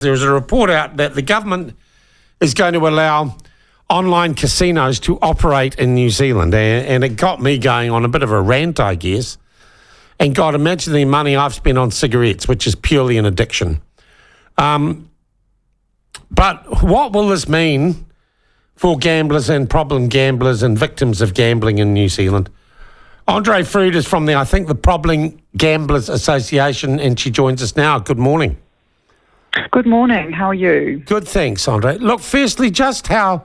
There's a report out that the government is going to allow online casinos to operate in New Zealand, and it got me going on a bit of a rant, I guess. And God, imagine the money I've spent on cigarettes, which is purely an addiction. But what will this mean for gamblers and problem gamblers and victims of gambling in New Zealand? Andree Froude is from the Problem Gamblers Association, and she joins us now. Good morning. Good morning. How are you? Good, thanks, Andree. Look, firstly, just how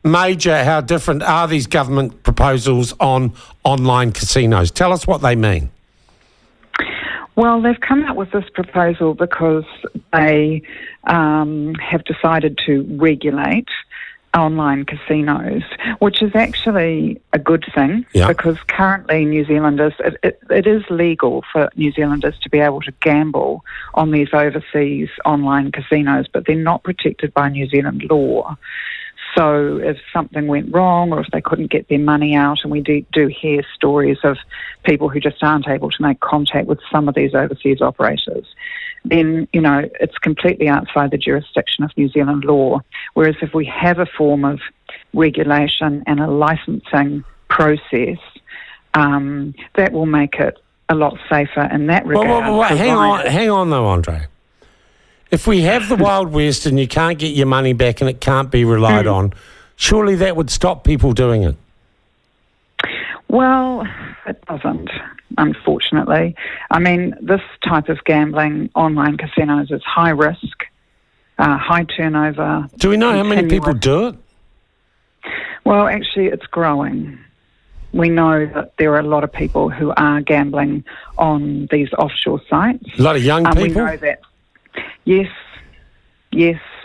different are these government proposals on online casinos? Tell us what they mean. Well, they've come out with this proposal because they have decided to regulate online casinos, which is actually a good thing because currently New Zealanders, it is legal for New Zealanders to be able to gamble on these overseas online casinos, but they're not protected by New Zealand law. So if something went wrong or if they couldn't get their money out, and we do hear stories of people who just aren't able to make contact with some of these overseas operators, then, it's completely outside the jurisdiction of New Zealand law. Whereas if we have a form of regulation and a licensing process, that will make it a lot safer in that regard. Well, hang on though, Andree. If we have the Wild West and you can't get your money back and it can't be relied on, surely that would stop people doing it. Well, it doesn't, unfortunately. I mean, this type of gambling, online casinos, is high risk, high turnover. Do we know how many people do it? Well, actually, it's growing. We know that there are a lot of people who are gambling on these offshore sites. A lot of young people? We know that. Yes,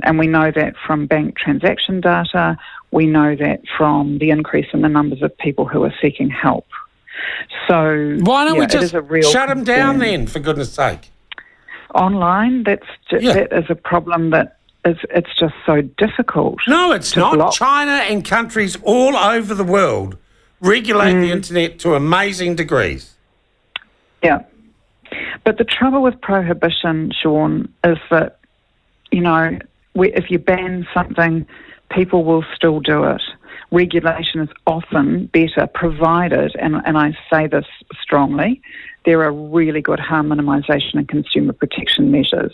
and we know that from bank transaction data. We know that from the increase in the numbers of people who are seeking help. So why don't we just shut them down then, for goodness sake? Online, that is a problem that it's just so difficult. No, it's not. Block. China and countries all over the world regulate the internet to amazing degrees. Yeah. But the trouble with prohibition, Sean, is that, if you ban something, people will still do it. Regulation is often better provided, and I say this strongly, there are really good harm minimisation and consumer protection measures.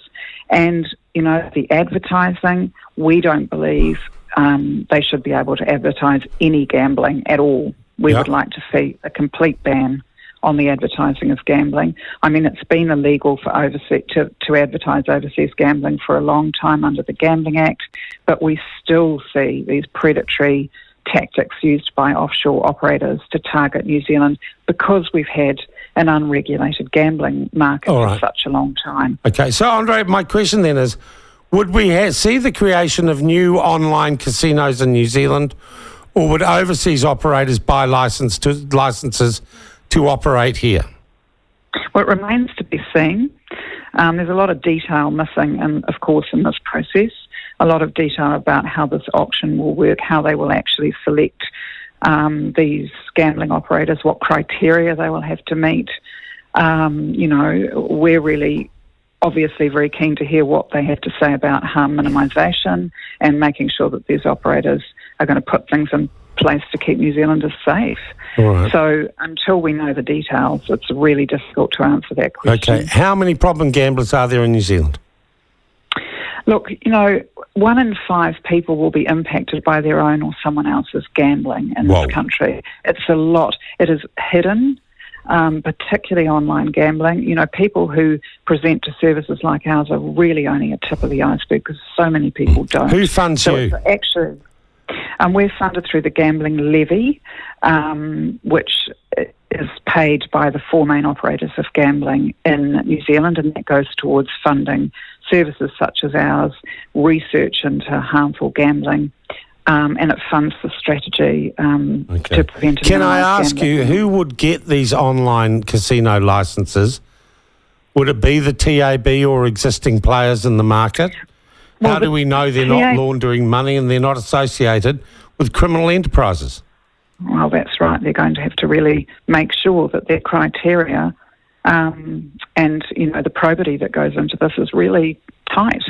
And, the advertising, we don't believe they should be able to advertise any gambling at all. We would like to see a complete ban on the advertising of gambling. I mean, it's been illegal for to advertise overseas gambling for a long time under the Gambling Act, but we still see these predatory tactics used by offshore operators to target New Zealand because we've had an unregulated gambling market for such a long time. Okay, so Andree, my question then is, would we see the creation of new online casinos in New Zealand, or would overseas operators buy licenses to operate here? Well, it remains to be seen. There's a lot of detail missing, in this process. A lot of detail about how this auction will work, how they will actually select these gambling operators, what criteria they will have to meet. We're really obviously very keen to hear what they have to say about harm minimisation and making sure that these operators are going to put things in place to keep New Zealanders safe. Right. So until we know the details, it's really difficult to answer that question. Okay. How many problem gamblers are there in New Zealand? Look, 1 in 5 people will be impacted by their own or someone else's gambling in this country. It's a lot. It is hidden, particularly online gambling. People who present to services like ours are really only a tip of the iceberg because so many people don't. Who funds you? Actually, we're funded through the gambling levy, which is paid by the 4 main operators of gambling in New Zealand, and that goes towards funding services such as ours, research into harmful gambling, and it funds the strategy to prevent. Can I ask you, who would get these online casino licences? Would it be the TAB or existing players in the market? How do we know they're not laundering money and they're not associated with criminal enterprises? Well, that's right. They're going to have to really make sure that their criteria and, the probity that goes into this is really tight.